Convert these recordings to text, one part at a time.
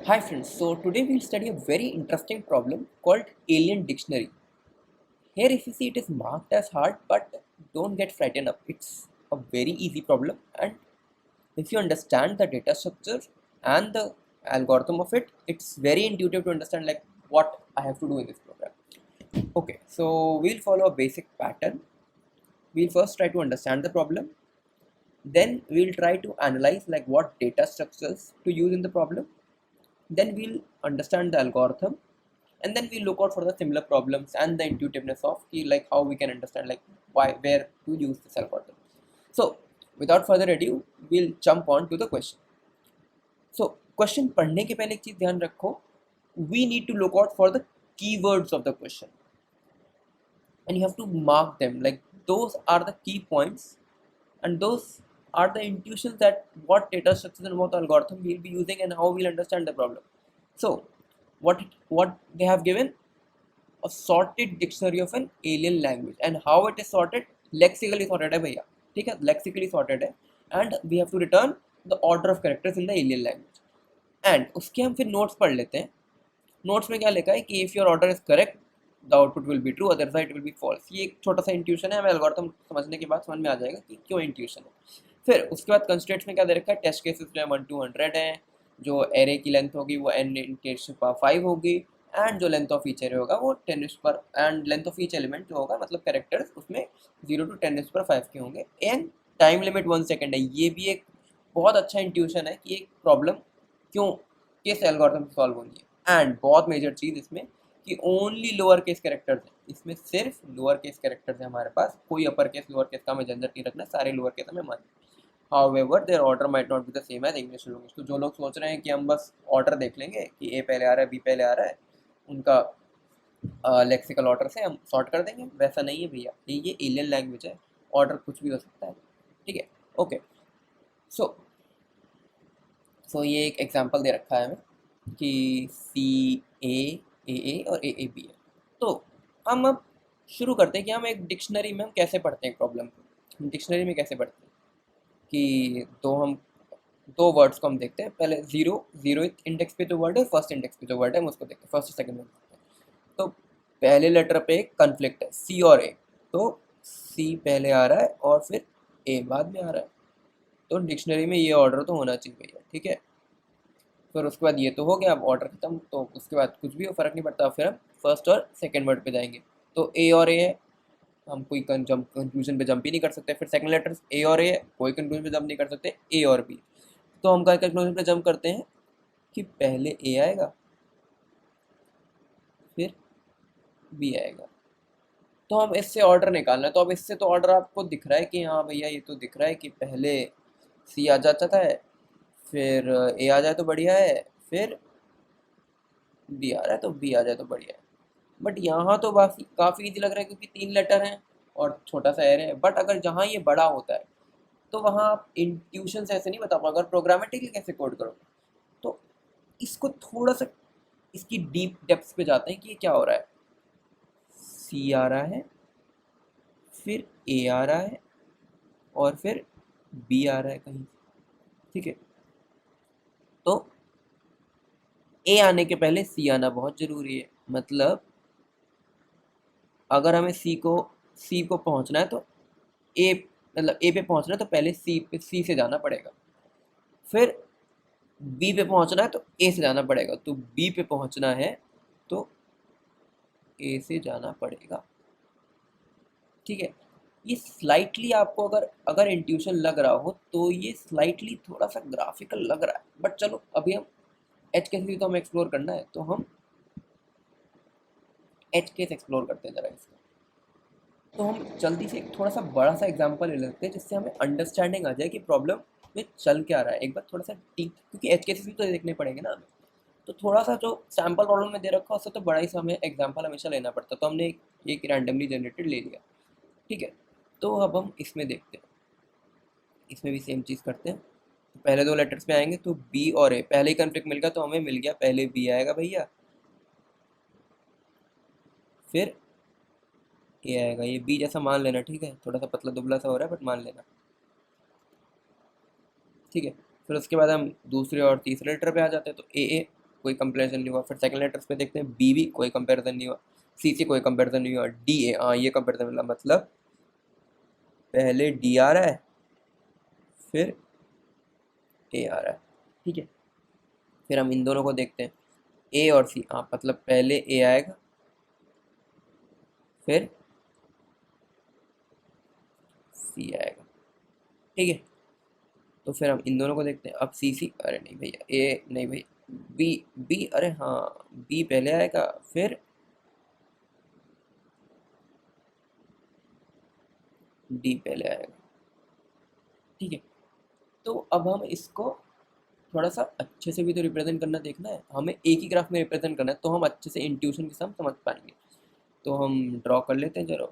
Hi friends, so today we'll study a very interesting problem called alien dictionary. Here if you see it is marked as hard, but don't get frightened up. It's a very easy problem, and if you understand the data structure and the algorithm of it, it's very intuitive to understand like what I have to do in this program. Okay, so we'll follow a basic pattern. We'll first try to understand the problem, then we'll try to analyze like what data structures to use in the problem, then we'll understand the algorithm, and then we look out for the similar problems and the intuitiveness of like how we can understand like why where to use this algorithm. So without further ado, we'll jump on to the question. So question पढ़ने के पहले एक चीज ध्यान रखो, we need to look out for the keywords of the question and you have to mark them, like those are the key points and those are the intuitions that what data structures and what algorithm we'll be using and how we'll understand the problem. So what they have given, a sorted dictionary of an alien language, and how it is sorted, lexically sorted है भैया, ठीक है, lexically sorted है, and we have to return the order of characters in the alien language. and उसके हम फिर notes पढ़ लेते हैं. नोट्स में क्या लिखा है कि if your order is correct the output will be true, otherwise it will be false. ये एक छोटा सा इंट्यूशन है, हमें एल्गोरिथम समझने के बाद समझ में आ जाएगा कि क्यों इंट्यूशन है. फिर उसके बाद कंस्ट्रेंट्स में क्या दे रखा है, टेस्ट केसेस जो है 1 to 100 हैं, जो एरे की लेंथ होगी वो n × 5 होगी, एंड जो लेंथ ऑफ ईच एरे होगा वो 10 पर, and length of each element जो होगा मतलब कैरेक्टर्स उसमें 0 to 10⁵ के होंगे, एंड टाइम लिमिट 1 सेकेंड है. ये भी एक बहुत अच्छा इंट्यूशन है कि एक प्रॉब्लम क्यों किस एल्गोरिथम से सॉल्व होनी है. एंड बहुत मेजर चीज़ इसमें कि ओनली लोअर केस कैरेक्टर्स हैं, इसमें सिर्फ लोअर केस कैरेक्टर्स हैं हमारे पास, कोई अपर केस लोअर केस का हमें झंझट नहीं रखना, सारे लोअर केस हमें मान. However their order might not be the same as English language. तो जो लोग सोच रहे हैं कि हम बस ऑर्डर देख लेंगे कि ए पहले आ रहा है बी पहले आ रहा है, उनका लेक्सिकल ऑर्डर से हम सॉर्ट कर देंगे, वैसा नहीं है भैया. ये एलियन लैंग्वेज है, ऑर्डर कुछ भी हो सकता है, ठीक है. ओके, सो ये एक एग्जांपल दे रखा है हमें कि सी ए और ए बी है. तो हम अब शुरू करते हैं कि हम एक डिक्शनरी में हम कैसे पढ़ते हैं प्रॉब्लम को. हम डिक्शनरी में कैसे पढ़ते हैं कि दो वर्ड्स को हम देखते हैं. पहले जीरो इंडेक्स पे जो वर्ड है, फर्स्ट इंडेक्स पे जो वर्ड है हम उसको देखते हैं, फर्स्ट और सेकंड में देखते हैं. तो पहले लेटर पे एक कन्फ्लिक्ट है, सी और ए. तो सी पहले आ रहा है और फिर ए बाद में आ रहा है, तो डिक्शनरी में ये ऑर्डर तो होना चाहिए भैया, ठीक है. फिर उसके बाद ये तो हो गया, अब ऑर्डर खत्म, तो उसके बाद कुछ भी हो फर्क नहीं पड़ता, फिर हम फर्स्ट और सेकंड वर्ड पे जाएंगे. तो ए और ए है, हम कोई कंक्लूजन पे जंप ही नहीं कर सकते. फिर सेकंड लेटर्स ए और ए है, कोई कंक्लूजन पे जंप नहीं कर सकते, ए और बी. तो हम क्या कंक्लूजन पे जंप करते हैं कि पहले ए आएगा फिर बी आएगा. तो हम इससे ऑर्डर निकालना है. तो अब इससे तो ऑर्डर आपको दिख रहा है कि हाँ भैया ये तो दिख रहा है कि पहले सी आ जाता है, फिर ए आ जाए तो बढ़िया है, फिर बी आ रहा है तो बी आ जाए तो बढ़िया है. बट यहाँ तो काफ़ी ईजी लग रहा है क्योंकि 3 लेटर हैं और छोटा सा एरे है. बट अगर जहाँ ये बड़ा होता है तो वहाँ आप इंट्यूशन से ऐसे नहीं बता पाओगे, अगर प्रोग्रामेटिकली कैसे कोड करो. तो इसको थोड़ा सा इसकी डीप डेप्थ पे जाते हैं कि ये क्या हो रहा है. सी आ रहा है, फिर ए आ रहा है और फिर बी आ रहा है कहीं, ठीक है. तो ए आने के पहले सी आना बहुत ज़रूरी है. मतलब अगर हमें सी को पहुंचना है तो ए, मतलब ए पे पहुंचना है तो पहले सी से जाना पड़ेगा. फिर बी पे पहुंचना है तो ए से जाना पड़ेगा. तो बी पे पहुंचना है तो ए से जाना पड़ेगा, ठीक है. ये स्लाइटली आपको अगर अगर इंट्यूशन लग रहा हो तो ये स्लाइटली थोड़ा सा ग्राफिकल लग रहा है. बट चलो अभी हम एच केस तो हमें एक्सप्लोर करना है, तो हम एच केस एक्सप्लोर करते हैं ज़रा इसका. तो हम जल्दी से एक थोड़ा सा बड़ा सा एग्जांपल ले लेते हैं जिससे हमें अंडरस्टैंडिंग आ जाए कि प्रॉब्लम में चल क्या रहा है. एक बार थोड़ा सा डीप, क्योंकि एच केसेस भी तो देखने पड़ेंगे ना हमें. तो थोड़ा सा जो सैम्पल प्रॉब्लम में दे रखा है उससे तो बड़ा ही हमें एग्जांपल हमेशा लेना पड़ता है. तो हमने एक रैंडमली जनरेटेड ले लिया, ठीक है. तो अब हम इसमें देखते हैं, इसमें भी सेम चीज़ करते हैं. तो पहले 2 लेटर्स पे आएंगे तो बी और ए, पहले ही कन्फ्लिक्ट मिल गया तो हमें मिल गया पहले बी आएगा भैया, फिर ए आएगा. ये बी जैसा मान लेना, ठीक है, थोड़ा सा पतला दुबला सा हो रहा है बट मान लेना, ठीक है. फिर उसके बाद हम दूसरे और तीसरे लेटर पे आ जाते हैं. तो ए कोई कंपैरिजन नहीं हुआ। फिर सेकंड लेटर्स पे देखते हैं बी भी कोई कंपैरिजन नहीं हुआ, सी से कोई कंपैरिजन नहीं हुआ, डी ए हाँ ये कंपैरिजन मिला, मतलब पहले डी आ रहा है फिर ए आ रहा है, ठीक है। फिर हम इन दोनों को देखते हैं ए और सी, हाँ मतलब पहले ए आएगा फिर सी आएगा, ठीक है। तो फिर हम इन दोनों को देखते हैं, अब सी सी, अरे नहीं भैया ए नहीं भैया बी, बी अरे हाँ बी पहले आएगा फिर डी पहले आएगा, ठीक है। तो अब हम इसको थोड़ा सा अच्छे से भी तो रिप्रेजेंट करना देखना है, हमें एक ही ग्राफ में रिप्रेजेंट करना है, तो हम अच्छे से इंट्यूशन के साथ समझ पाएंगे। तो हम ड्रॉ कर लेते हैं जरा,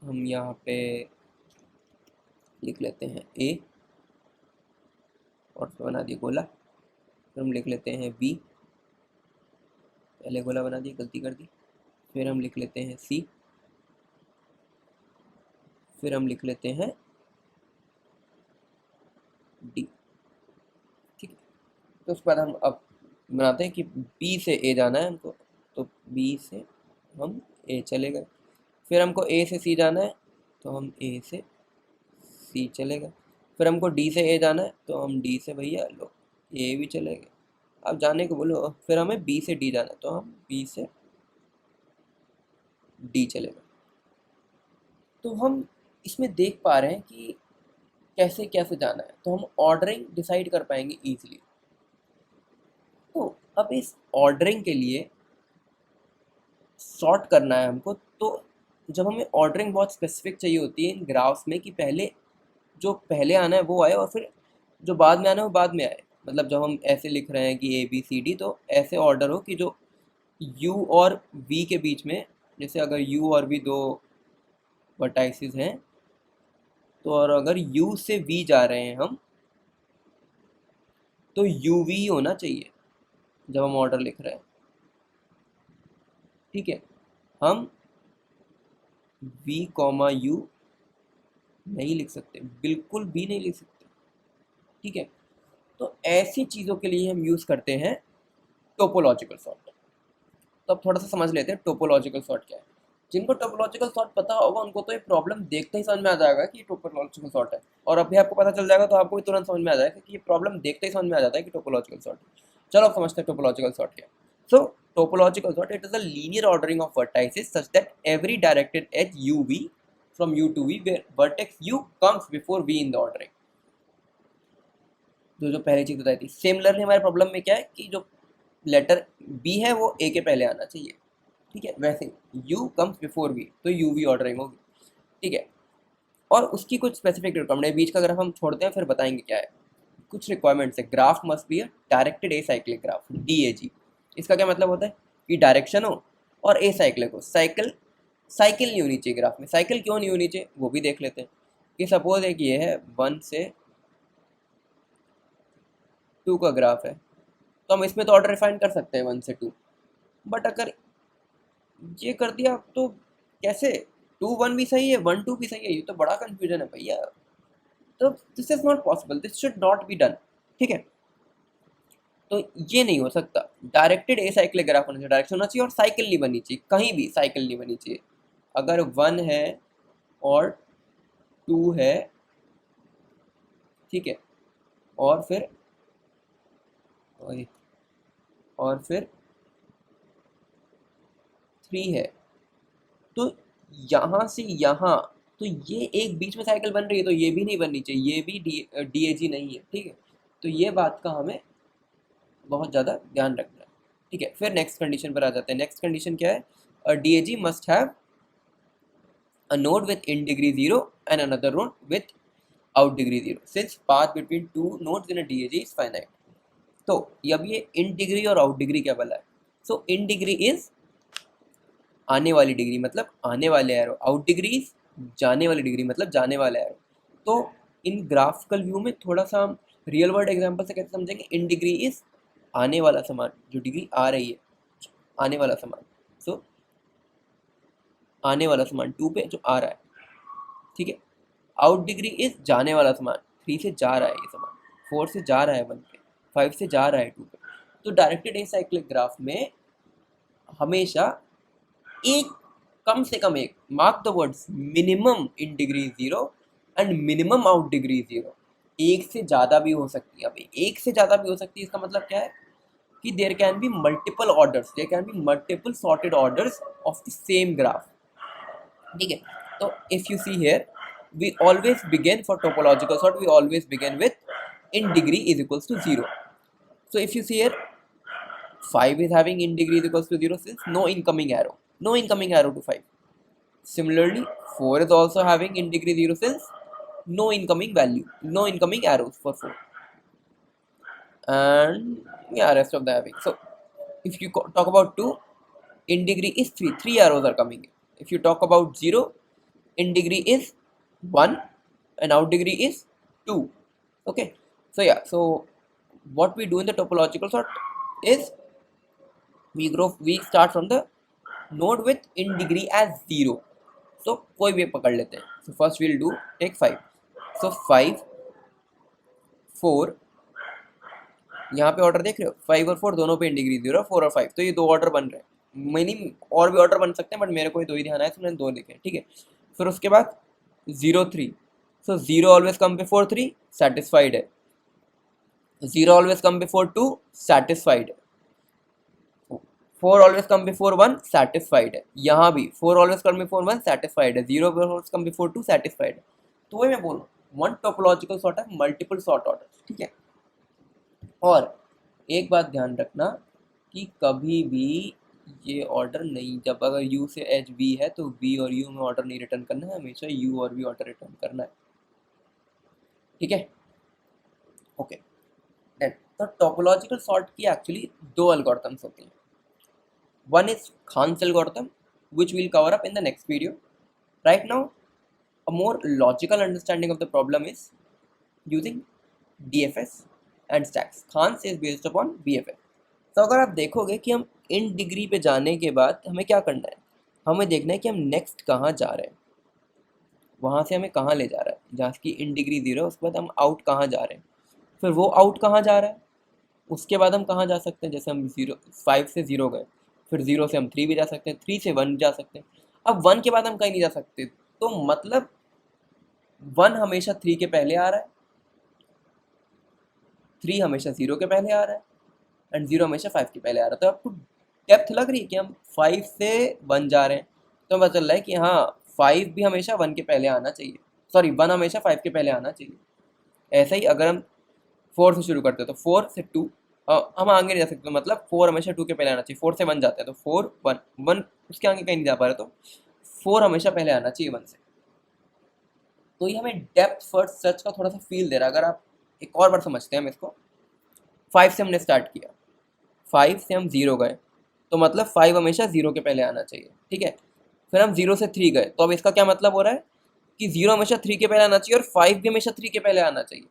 हम यहाँ पे लिख लेते हैं ए और फिर बना दिए गोला, फिर हम लिख लेते हैं बी, पहले गोला बना दिया गलती कर दी, फिर हम लिख लेते हैं सी, फिर हम लिख लेते हैं डी, ठीक है। तो उसके बाद हम अब बनाते हैं कि बी से ए जाना है हमको, तो बी से हम ए चले गए, फिर हमको ए से सी जाना है तो हम ए से सी चले गए, फिर हमको डी से ए जाना है तो हम डी से भैया लो ए भी चले गए, अब जाने को बोलो, फिर हमें बी से डी जाना है तो हम बी से डी चले गए। तो हम इसमें देख पा रहे हैं कि कैसे कैसे जाना है, तो हम ऑर्डरिंग डिसाइड कर पाएंगे इजीली। तो अब इस ऑर्डरिंग के लिए सॉर्ट करना है हमको, तो जब हमें ऑर्डरिंग बहुत स्पेसिफिक चाहिए होती है इन ग्राफ्स में कि पहले जो पहले आना है वो आए और फिर जो बाद में आना है वो बाद में आए, मतलब जब हम ऐसे लिख रहे हैं कि ए बी सी डी तो ऐसे ऑर्डर हो कि जो यू और वी के बीच में, जैसे अगर यू और वी दो वर्टाइसिस हैं तो और अगर यू से वी जा रहे हैं हम तो यू वी होना चाहिए जब हम ऑर्डर लिख रहे हैं, ठीक है। हम वी कॉमा यू नहीं लिख सकते, बिल्कुल भी नहीं लिख सकते, ठीक है। तो ऐसी चीज़ों के लिए हम यूज़ करते हैं टोपोलॉजिकल सॉर्ट। तो अब थोड़ा सा समझ लेते हैं टोपोलॉजिकल सॉर्ट क्या है। जिनको टोपोलॉजिकल सॉर्ट पता होगा उनको तो ये प्रॉब्लम देखते ही समझ में आ जाएगा कि टोपोलॉजिकल सॉर्ट है, और अभी आपको पता चल जाएगा तो आपको भी तुरंत समझ में आ जाएगा कि ये प्रॉब्लम देखते ही समझ में आ जाता है कि टोपोलॉजिकल सॉर्ट है। चलो अब समझते हैं टोपोलॉजिकल सॉर्ट क्या है। So topological sort, it is a linear ordering of vertices such that every directed edge u v from u to v where vertex u comes before v in the ordering। जो पहली चीज बताई थी, similarly हमारे problem में क्या है कि जो लेटर b है वो a के पहले आना चाहिए, ठीक है। वैसे u comes before v तो u v ऑर्डरिंग होगी, ठीक है। और उसकी कुछ स्पेसिफिक रिक्वायरमेंट है, बीच का ग्राफ हम छोड़ते हैं फिर बताएंगे क्या है। कुछ रिक्वायरमेंट्स है, graph must be a directed a cyclic graph DAG। इसका क्या मतलब होता है कि डायरेक्शन हो और ए साइक्लिक हो, साइकिल साइकिल नहीं होनी चाहिए ग्राफ में। साइकिल क्यों नहीं होनी चाहिए वो भी देख लेते हैं कि सपोज है कि ये है 1 से 2 का ग्राफ है, तो हम इसमें तो ऑर्डर रिफाइन कर सकते हैं 1 से 2, बट अगर ये कर दिया तो कैसे 2 1 भी सही है 1 2 भी सही है, ये तो बड़ा कंफ्यूजन है भैया। तो this is not possible, this should not be done, ठीक है। तो ये नहीं हो सकता, डायरेक्टेड ए साइक्लिक ग्राफ होना चाहिए, डायरेक्शन होना चाहिए और साइकिल नहीं बननी चाहिए, कहीं भी साइकिल नहीं बननी चाहिए। अगर 1 है और 2 है, ठीक है, और फिर और फिर 3 है, तो यहाँ से यहाँ, तो ये एक बीच में साइकिल बन रही है तो ये भी नहीं बननी चाहिए, ये भी DAG नहीं है, ठीक है। तो ये बात का हमें बहुत ज़्यादा ध्यान रखना है, ठीक है। फिर नेक्स्ट कंडीशन पर आ जाते हैं। नेक्स्ट कंडीशन क्या है, DAG must have a node with in degree 0 and another node with out degree 0 since path between two nodes in a DAG is finite। तो अब ये इन डिग्री और आउट डिग्री क्या बोला है। सो इन डिग्री इज आने वाली degree मतलब आने वाले एरो, आउट डिग्री इज जाने वाली डिग्री मतलब जाने वाला एरो। तो इन ग्राफिकल व्यू में थोड़ा सा हम रियल वर्ल्ड एग्जांपल से कैसे समझेंगे, इन डिग्री इज आने वाला सामान, जो डिग्री आ रही है आने वाला सामान, सो आने वाला सामान 2 पे जो आ रहा है, ठीक है। आउट डिग्री इज जाने वाला सामान, 3 से जा रहा है ये सामान, 4 से जा रहा है 1 पे, 5 से जा रहा है 2 पे। तो डायरेक्टेड एसाइक्लिक ग्राफ में हमेशा एक, कम से कम एक, mark the words, minimum in degree 0 and minimum out degree 0, एक से ज़्यादा भी हो सकती है। अभी एक से ज़्यादा भी हो सकती है, इसका मतलब क्या है कि there can be multiple orders, there can be multiple sorted orders of the same graph. ठीक है, तो if you see here we always begin for topological sort, we always begin with in degree is equals to 0. So if you see here 5 is having in degree is equals to 0 since no incoming arrow, no incoming arrow to 5. Similarly 4 is also having in degree 0 since no incoming value, no incoming arrows for 4, and yeah, rest of the having. So if you talk about 2, in degree is 3, 3 arrows are coming in. If you talk about 0, in degree is 1 and out degree is 2. Okay, so yeah, so what we do in the topological sort is we start from the node with in degree as 0. So कोई भी पकड़ लेते हैं. So first we'll do take 5. So 5 4, यहाँ पे order देख रहे हो, 5 और 4 दोनों पे इन डिग्री 0, 4 और 5, तो ये दो ऑर्डर बन रहे हैं. मीनिंग और भी ऑर्डर बन सकते हैं बट मेरे को दो ही ध्यान आया तो मैंने दो लिखे. ठीक है, फिर उसके बाद 0 3. सो 0 ऑलवेज कम बिफोर 3, सेटिस्फाइड है. 0 ऑलवेज कम बिफोर 2, सेटिस्फाइड है. 4 ऑलवेज कम बिफोर 1, सेटिस्फाइड है. यहाँ भी 4 ऑलवेज कम बिफोर 1, सेटिस्फाइड है. 0 ऑलवेज कम बिफोर 2, सेटिस्फाइड है. तो वही मैं बोलूँ, वन टोपोलॉजिकल सॉर्ट है, मल्टीपल सॉर्ट ऑर्डर. ठीक है, और एक बात ध्यान रखना कि कभी भी ये ऑर्डर नहीं, जब अगर u से h v है तो v और u में ऑर्डर नहीं रिटर्न करना है, हमेशा u और v ऑर्डर रिटर्न करना है. ठीक है, ओके. देन तो टोपोलॉजिकल सॉर्ट की एक्चुअली दो एल्गोरिथम्स होती हैं. One is Kahn's algorithm which we'll cover up in the next video. Right now a more logical understanding of the problem is using DFS and stacks. Khans is based upon BFS. तो अगर आप देखोगे कि हम in degree पे जाने के बाद हमें क्या करना है, हमें देखना है कि हम नेक्स्ट कहाँ जा रहे हैं, वहाँ से हमें कहाँ ले जा रहा है. जहाँ की इन डिग्री 0 उसके बाद हम आउट कहाँ जा रहे हैं, फिर वो आउट कहाँ जा रहा है, उसके बाद हम कहाँ जा सकते हैं. जैसे हम 5 से 0 गए, फिर 0 से हम 3 भी जा सकते हैं, 3 से 1 जा सकते हैं. अब 1 के बाद हम कहीं नहीं जा सकते, तो मतलब 1 हमेशा 3 के पहले आ रहा है, 3 हमेशा 0 के पहले आ रहा है, एंड 0 हमेशा 5 के पहले आ रहा है. तो आपको डेप्थ लग रही है कि हम 5 से 1 जा रहे हैं, तो पता चल रहा है कि हाँ 5 भी हमेशा 1 के पहले आना चाहिए, सॉरी 1 हमेशा 5 के पहले आना चाहिए. ऐसा ही अगर हम 4 से शुरू करते हैं तो 4 से 2 हम आगे नहीं जा सकते, मतलब 4 हमेशा 2 के पहले आना चाहिए. 4 से 1 जाते हैं तो 4 1 1 उसके आगे कहीं नहीं जा पा रहे, तो 4 हमेशा पहले आना चाहिए 1 से. तो ये हमें डेप्थ फर्स्ट सर्च का थोड़ा सा फील दे रहा है. अगर आप एक और बार समझते हैं हम इसको, 5 से हमने स्टार्ट किया, 5 से हम 0 गए, तो मतलब 5 हमेशा 0 के पहले आना चाहिए. ठीक है, फिर हम 0 से 3 गए, तो अब इसका क्या मतलब हो रहा है कि 0 हमेशा 3 के पहले आना चाहिए और 5 भी हमेशा 3 के पहले आना चाहिए.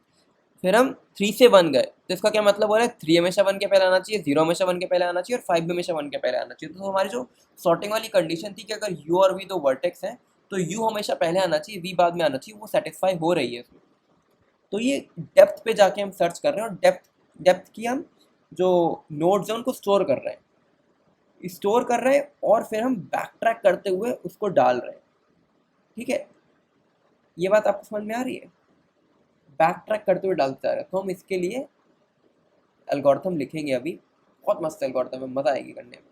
फिर हम 3 से 1 गए, तो इसका क्या मतलब हो रहा है, 3 हमेशा 1 के पहले आना चाहिए, 0 हमेशा 1 के पहले आना चाहिए और 5 भी हमेशा 1 के पहले आना चाहिए. तो हमारी जो सॉर्टिंग वाली कंडीशन थी कि अगर u और v दो वर्टेक्स हैं तो u हमेशा पहले आना चाहिए, v बाद में आना चाहिए, वो सेटिस्फाई हो रही है इसमें. तो ये डेप्थ पे जाके हम सर्च कर रहे हैं, और डेप्थ की हम जो नोड्स हैं उनको स्टोर कर रहे हैं और फिर हम बैक ट्रैक करते हुए उसको डाल रहे हैं. ठीक है, ये बात आपको समझ में आ रही है, बैक ट्रैक करते हुए डालते जा रहे हैं. तो हम इसके लिए एल्गोरिथम लिखेंगे अभी, बहुत मस्त एल्गोरिथम है, मज़ा आएगी करने में.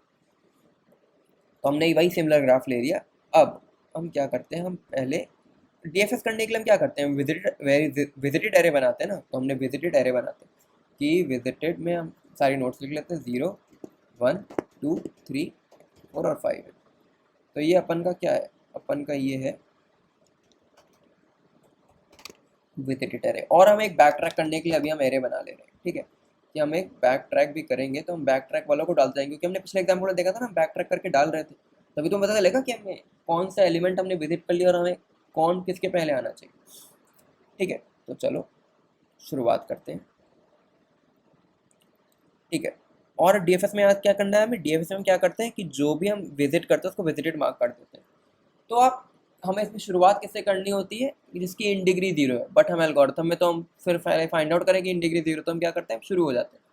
तो हमने वही सिमिलर ग्राफ ले लिया. अब हम क्या करते हैं, हम पहले डीएफएस करने के लिए हम क्या करते हैं, विजिटेड एरे बनाते हैं ना. तो हमने विजिटेड एरे बनाते हैं कि विजिटेड में हम सारी नोट्स लिख लेते हैं, 0 1 2 3 4 और 5 है. तो ये अपन का क्या है, अपन का ये है विजिटेड एरे. और हम एक बैक ट्रैक करने के लिए अभी हम एरे बना ले रहे हैं. ठीक है, कि हम एक बैक ट्रैक भी करेंगे, तो हम बैक ट्रैक वालों को डालते जाएंगे, क्योंकि हमने पिछले एग्जाम्पल में देखा था ना, बैक ट्रैक करके डाल रहे थे. तभी तो पता चलेगा कि हमें कौन सा एलिमेंट हमने विजिट कर लिया और हमें कौन किसके पहले आना चाहिए. ठीक है, तो चलो शुरुआत करते हैं. ठीक है, और डीएफएस में आज क्या करना है, हमें डीएफएस में क्या करते हैं कि जो भी हम विजिट करते हैं उसको विजिटेड मार्क कर देते हैं. तो आप हमें इसमें शुरुआत किससे करनी होती है, जिसकी इन डिग्री 0 है, बट हम एल्गोरिथम में तो हम फिर पहले फाइंड आउट करेंगे इन डिग्री 0, तो हम क्या करते हैं, शुरू हो जाते हैं.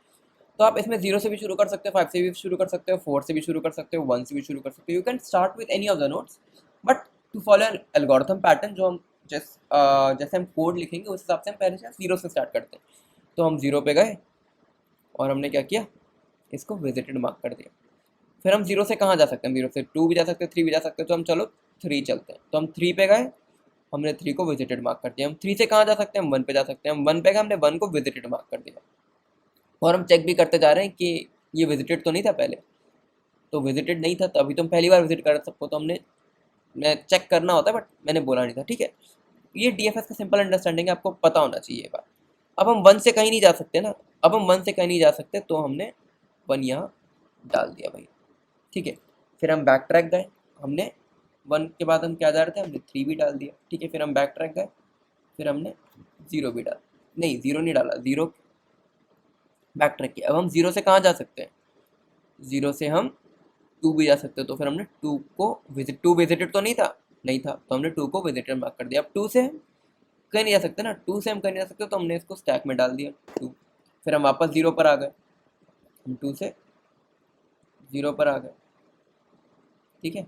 तो आप इसमें 0 से भी शुरू कर सकते हो, 5 से भी शुरू कर सकते हो, 4 से भी शुरू कर सकते हो, 1 से भी शुरू कर सकते हो। You can start with any of the nodes, but to follow an algorithm pattern, जो हम जैसे हम कोड लिखेंगे उस हिसाब से हम पहले से 0 से स्टार्ट करते हैं। तो हम 0 पे गए और हमने क्या किया, इसको विजिटेड मार्क कर दिया। फिर हम 0 से कहाँ जा सकते हैं, 0 से 2 भी जा सकते हैं, 3 भी जा सकते हैं, तो हम चलो 3 चलते हैं। तो हम 3 पे गए, हमने 3 को विजिटेड मार्क कर दिया। हम 3 से कहाँ जा सकते हैं, हम 1 पे जा सकते हैं। हम 1 पे गए, हमने 1 को विजिटेड मार्क कर दिया। और हम चेक भी करते जा रहे हैं कि ये विजिटेड तो नहीं था पहले, तो विजिटेड नहीं था तो अभी तुम पहली बार विजिट कर सकते हो, तो हमने मैं चेक करना होता है बट मैंने बोला नहीं था, ठीक है। ये डीएफएस का सिंपल अंडरस्टैंडिंग है, आपको पता होना चाहिए ये बात। अब हम 1 से कहीं नहीं जा सकते ना, अब हम 1 से कहीं नहीं जा सकते, तो हमने 1 यहाँ डाल दिया भाई, ठीक है। फिर हम बैक ट्रैक गए, हमने 1 के बाद हम क्या जा रहे थे, हमने 3 भी डाल दिया, ठीक है। फिर हम बैक ट्रैक गए, फिर हमने 0 भी डाला, नहीं 0 नहीं डाला, 0 बैक ट्रैक किया। अब हम 0 से कहाँ जा सकते हैं, 0 से हम 2 भी जा सकते हो, तो फिर हमने 2 को टू विजिटेड तो नहीं था, नहीं था, तो हमने 2 को विजिटेड मार्क कर दिया। अब 2 से हम कहीं नहीं जा सकते ना, 2 से हम कहीं नहीं जा सकते, तो हमने इसको स्टैक में डाल दिया 2। फिर हम वापस 0 पर आ गए, हम 2 से 0 पर आ गए, ठीक है।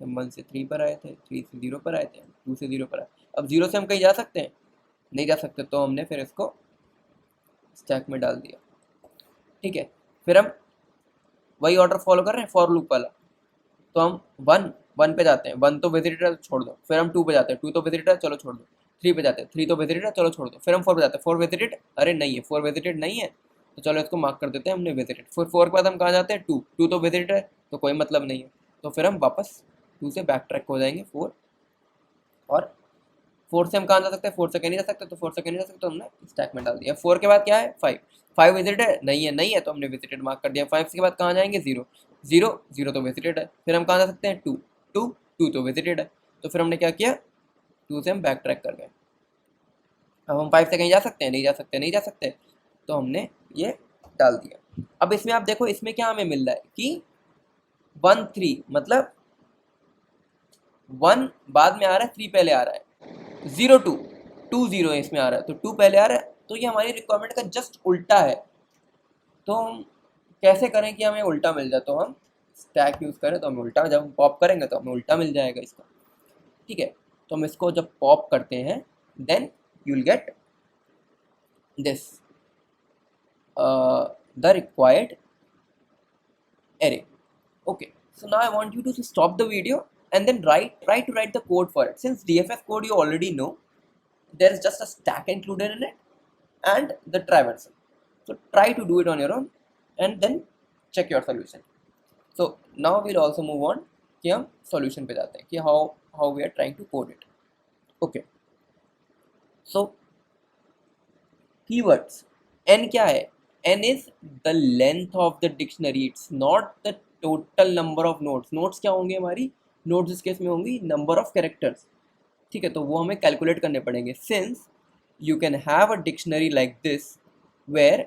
हम 1 से 3 पर आए थे, 3 से 0 पर आए थे, 2 से 0 पर आए। अब 0 से हम कहीं जा सकते हैं, नहीं जा सकते, तो हमने फिर इसको स्टैक में डाल दिया, ठीक है। फिर हम वही ऑर्डर फॉलो कर रहे हैं फॉर लूप वाला, तो हम 1 पे जाते हैं, 1 तो विजिटेड है, छोड़ दो। फिर हम 2 पे जाते हैं, 2 तो विजिटेड है, चलो छोड़ दो। 3 पे जाते हैं, 3 तो विजिटेड है, चलो छोड़ दो। फिर हम 4 पे जाते हैं, 4 विजिटेड, अरे नहीं है 4 विजिटेड नहीं है, तो चलो इसको मार्क कर देते हैं हमने विजिटेड। फिर 4 के बाद हम कहाँ जाते हैं, 2 तो विजिटेड है, तो कोई मतलब नहीं है, तो फिर हम वापस 2 से बैक ट्रैक हो जाएंगे 4। और 4 से हम कहाँ जा सकते हैं, 4 से कहीं नहीं जा सकते, तो 4 से कहीं नहीं जा सकते, तो हमने स्टैक में डाल दिया। 4 के बाद क्या है, 5, 5 विजिटेड है, नहीं है, नहीं है, तो हमने विजिटेड मार्क कर दिया। 5 के बाद कहाँ जाएंगे, 0, 0, 0 तो विजिटेड है। फिर हम कहाँ जा सकते हैं, 2, 2, 2 तो विजिटेड है, तो फिर हमने क्या किया, 2 से हम बैक ट्रैक कर गए। अब हम 5 से कहीं जा सकते हैं, नहीं जा सकते, नहीं जा सकते, तो हमने ये डाल दिया। अब इसमें आप देखो, इसमें क्या हमें मिल रहा है कि 1 3, मतलब 1 बाद में आ रहा है, 3 पहले आ रहा है, 0 2, 2 0 इसमें आ रहा है, तो 2 पहले आ रहा है, तो ये हमारी रिक्वायरमेंट का जस्ट उल्टा है। तो हम कैसे करें कि हमें उल्टा मिल जाए, तो हम स्टैक यूज़ करें तो हमें उल्टा, जब हम पॉप करेंगे तो हमें उल्टा मिल जाएगा इसका, ठीक है। तो हम इसको जब पॉप करते हैं, then you will get this the required array. Okay, so now I want you to stop the video and then try to write the code for it. Since DFS code you already know, there is just a stack included in it and the traversal. So try to do it on your own and then check your solution. So now we'll also move on कि हम solution पे जाते हैं कि how we are trying to code it. Okay, so keywords, n क्या है, n is the length of the dictionary, it's not the total number of nodes. nodes क्या होंगे हमारी, nodes इस केस में होंगी number of characters, ठीक है। तो वो हमें कैलकुलेट करने पड़ेंगे, since you can have a dictionary like this where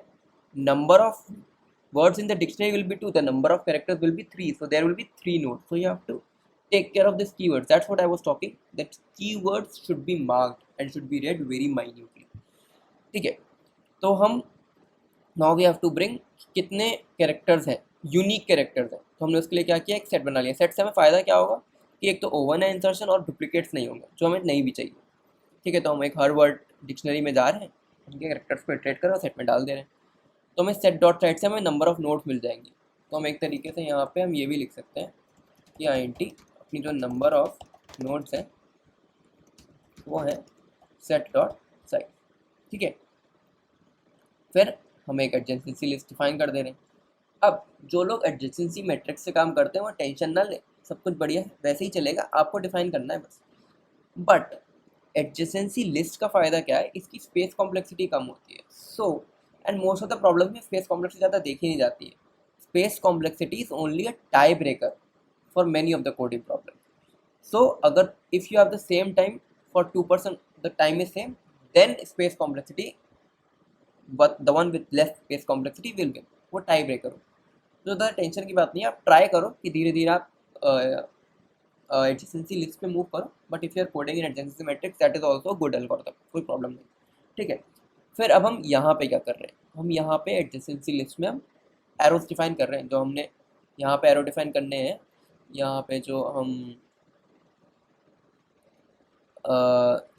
number of words in the dictionary will be 2, the number of characters will be 3, so there will be 3 nodes. So you have to take care of this keywords. That's what I was talking, that keywords should be marked and should be read very minutely, ठीक है। तो हम now we have to bring कितने characters हैं, unique characters हैं, तो हमने उसके लिए क्या किया, एक सेट बना लिया। सेट से हमें फ़ायदा क्या होगा कि एक तो ओवन है इंसर्शन और डुप्लीकेट्स नहीं होंगे, जो हमें नहीं भी चाहिए, ठीक है। तो हम एक हर वर्ड डिक्शनरी में जा रहे हैं, उनके कैरेक्टर्स को इटरेट कर रहे हैं, सेट में डाल दे रहे हैं, तो हमें सेट डॉट सेट से हमें नंबर ऑफ नोड्स मिल जाएंगी। तो हम एक तरीके से यहाँ पे हम ये भी लिख सकते हैं कि INT अपनी जो नंबर ऑफ नोड्स है वो है सेट डॉट साइज, ठीक है। फिर हम एक एडजेंसी लिस्ट डिफाइन कर दे रहे हैं। अब जो लोग एडजेंसी मैट्रिक्स से काम करते हैं वो टेंशन ना ले, सब कुछ बढ़िया है, वैसे ही चलेगा, आपको डिफाइन करना है बस। बट एडजेंसी लिस्ट का फ़ायदा क्या है, इसकी स्पेस कॉम्प्लेक्सिटी कम होती है। So and most of the problem में स्पेस कॉम्प्लेक्सिटी ज़्यादा देखी नहीं जाती है। Space complexity is only a tie breaker for many of the coding problem. So अगर if you have the same time for 2% the time is same, then space complexity but the one with less space complexity will win, वो tie breaker हो। तो ज़्यादा tension की बात नहीं है, आप ट्राई करो कि धीरे धीरे आप एडजेंसी लिस्ट पे मूव करो, but if you are coding in adjacency matrix that is also good algorithm, कोई प्रॉब्लम नहीं, ठीक है। फिर अब हम यहाँ पे क्या कर रहे हैं, हम यहाँ पे एडजेसेंसी लिस्ट में हम एरोस डिफाइन कर रहे हैं, जो हमने यहाँ पे एरो डिफाइन करने हैं, यहाँ पे जो हम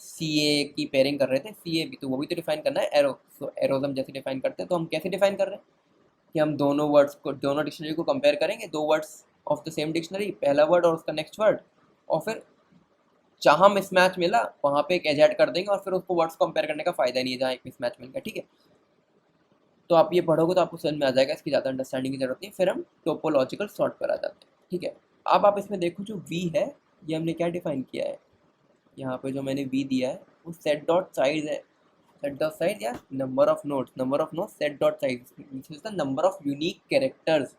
सी ए की पेयरिंग कर रहे थे, सी ए भी तो वो भी तो डिफाइन करना है एरो। तो एरोज हम जैसे डिफाइन करते हैं, तो हम कैसे डिफाइन कर रहे हैं कि हम दोनों वर्ड्स को, दोनों डिक्शनरी को कंपेयर करेंगे, दो words of the same dictionary, पहला वर्ड और उसका नेक्स्ट वर्ड, और फिर जहाँ मिसमैच मिला वहाँ पे एक एज ऐड कर देंगे, और फिर उसको वर्ड्स कंपेयर करने का फायदा नहीं है जहाँ एक मिसमैच मिल गया, ठीक है। तो आप ये पढ़ोगे तो आपको समझ में आ जाएगा, इसकी ज़्यादा अंडरस्टैंडिंग की जरूरत नहीं। फिर हम टोपोलॉजिकल सॉर्ट पर आ जाते हैं, ठीक है। अब आप इसमें देखो जो वी है, ये हमने क्या डिफाइन किया है, यहाँ पे जो मैंने वी दिया है वो सेट डॉट साइज है, सेट डॉट साइज या number of nodes, number of nodes set dot size which is the number of unique characters.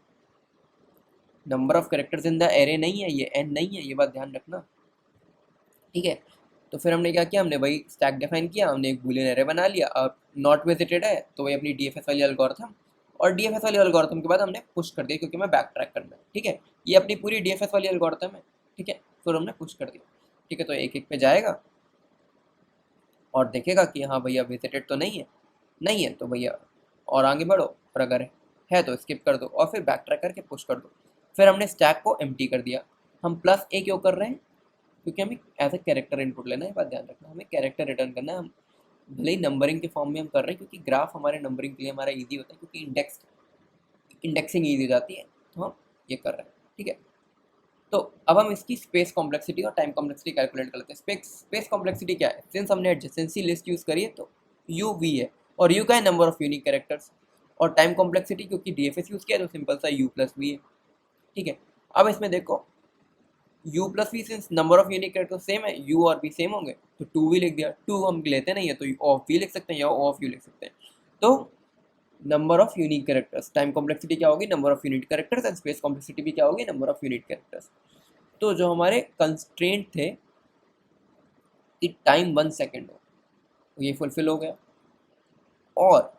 Number of characters in the array नहीं है, ये एन नहीं है, ये बात ध्यान रखना, ठीक है। तो फिर हमने क्या किया, हमने वही स्टैक डिफाइन किया, हमने एक बूलियन एरे बना लिया। अब नॉट विजिटेड है तो वही अपनी डीएफएस वाली एल्गोरिथम, और डीएफएस वाली एल्गोरिथम के बाद हमने पुश कर दिया क्योंकि मैं बैक ट्रैक करना है, ठीक है। ये अपनी पूरी डीएफएस वाली एल्गोरिथम है, ठीक है। फिर हमने पुश कर दिया, ठीक है। तो एक एक पे जाएगा और देखेगा कि हाँ भैया विजिटेड तो नहीं है, नहीं है तो भैया और आगे बढ़ो, और अगर है तो स्किप कर दो और फिर बैक ट्रैक करके पुश कर दो। फिर हमने स्टैक को एम्प्टी कर दिया। हम प्लस ए क्यों कर रहे हैं, क्योंकि हमें एज ए कैरेक्टर इनपुट लेना है, बात ध्यान रखना, हमें कैरेक्टर रिटर्न करना है। हम भले ही नंबरिंग के फॉर्म में हम कर रहे हैं, क्योंकि ग्राफ हमारे नंबरिंग के लिए हमारा ईजी होता है, क्योंकि इंडेक्सिंग ईजी हो जाती है, तो हम ये कर रहे हैं, ठीक है। तो अब हम इसकी स्पेस कॉम्प्लेक्सिटी और टाइम कॉम्प्लेक्सिटी कैलकुलेट कर लेते हैं। स्पेस कॉम्प्लेक्सिटी क्या है, सिंस हमने एडजेसेंसी लिस्ट यूज़ करी है तो यू वी है, और यू का है नंबर ऑफ यूनिक कैरेक्टर्स, और टाइम कॉम्प्लेक्सिटी क्योंकि डीएफएस यूज़ किया तो सिंपल सा यू प्लस वी है, ठीक है। अब इसमें देखो u plus v, since number of unique character same है, u और v सेम होंगे, तो 2 भी लिख दिया। 2 हम लेते नहीं है तो ऑफ v लिख सकते हैं या ऑफ u लिख सकते हैं। तो number of unique characters, time complexity क्या होगी, number of unit characters, and space complexity भी क्या होगी, नंबर ऑफ यूनिट कैरेक्टर्स। तो जो हमारे कंस्ट्रेंट थे कि टाइम 1 सेकेंड हो, ये फुलफिल हो गया। और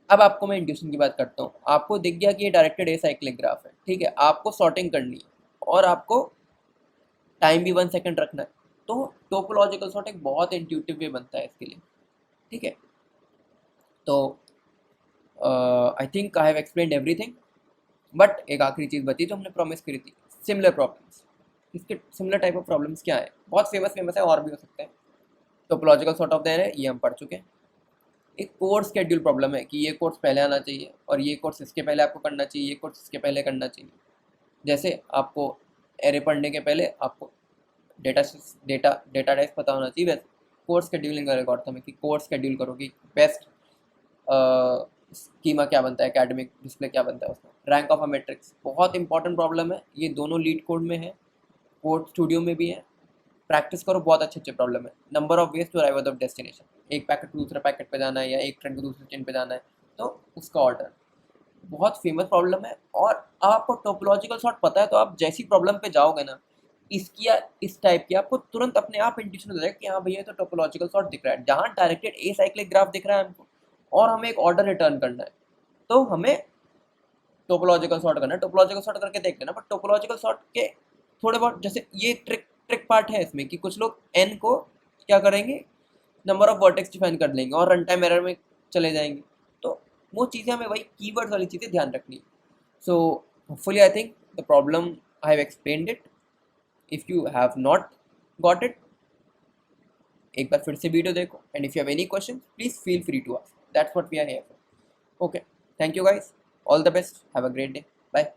अब आपको मैं इंट्यूशन की बात करता हूँ, आपको दिख गया कि ये डायरेक्टेड ए साइक्लिक ग्राफ है, ठीक है। आपको सॉर्टिंग करनी है और आपको टाइम भी 1 सेकेंड रखना है, तो टोपोलॉजिकल सॉर्ट एक बहुत इंट्यूटिव वे बनता है इसके लिए, ठीक है। तो I think I have explained everything, but एक आखिरी चीज़ बची जो हमने प्रॉमिस करी थी, सिमिलर प्रॉब्लम्स। इसके सिमिलर टाइप ऑफ प्रॉब्लम्स क्या है, बहुत फेमस है, और भी हो सकते हैं। Topological sort of the array ये हम पढ़ चुके हैं। एक कोर्स शेड्यूल प्रॉब्लम है कि ये कोर्स पहले आना चाहिए और ये कोर्स इसके पहले आपको करना चाहिए, ये कोर्स इसके पहले करना चाहिए। जैसे आपको एरे पढ़ने के पहले आपको डेटा डेटा डेटा टाइप पता होना चाहिए, वैसे कोर्स शेड्यूलिंग का एल्गोरिथम है कि कोर्स शेड्यूल करो कि बेस्ट स्कीमा क्या बनता है, एकेडमिक डिस्प्ले क्या बनता है उसमें। रैंक ऑफ अ मैट्रिक्स बहुत इंपॉर्टेंट प्रॉब्लम है, ये दोनों लीड कोड में है, कोड स्टूडियो में भी है, प्रैक्टिस करो, बहुत अच्छे अच्छे प्रॉब्लम है। Number of ways to arrive at the destination, एक पैकेट दूसरे पैकेट पे जाना है या एक ट्रेन को दूसरे ट्रेन पे जाना है, तो उसका ऑर्डर बहुत फेमस प्रॉब्लम है। और आपको टोपोलॉजिकल सॉर्ट पता है तो आप जैसी प्रॉब्लम पे जाओगे ना, इसकी या इस टाइप की, आपको तुरंत अपने आप इंट्यूशन हो जाएगा कि हाँ भैया तो टोपोलॉजिकल सॉर्ट दिख रहा है। जहाँ डायरेक्टेड ए साइक्लिक ग्राफ दिख रहा है हमको और हमें एक ऑर्डर रिटर्न करना है, तो हमें टोपोलॉजिकल सॉर्ट करना है। टोपोलॉजिकल सॉर्ट करके देख लेना, बट टोपोलॉजिकल सॉर्ट के थोड़े बहुत, जैसे ये ट्रिक पार्ट है इसमें कि कुछ लोग एन को क्या करेंगे, नंबर ऑफ वर्टेक्स डिफाइन कर लेंगे और रन टाइम एरर में चले जाएंगे। तो वो चीज़ें हमें वही कीवर्ड्स वाली चीज़ें ध्यान रखनी है। So hopefully I think the problem I have explained it. If you have not got it, एक बार फिर से वीडियो देखो, and if you have any question please feel free to ask, that's what we are here for. Okay, thank you guys, all the best, have a great day, bye.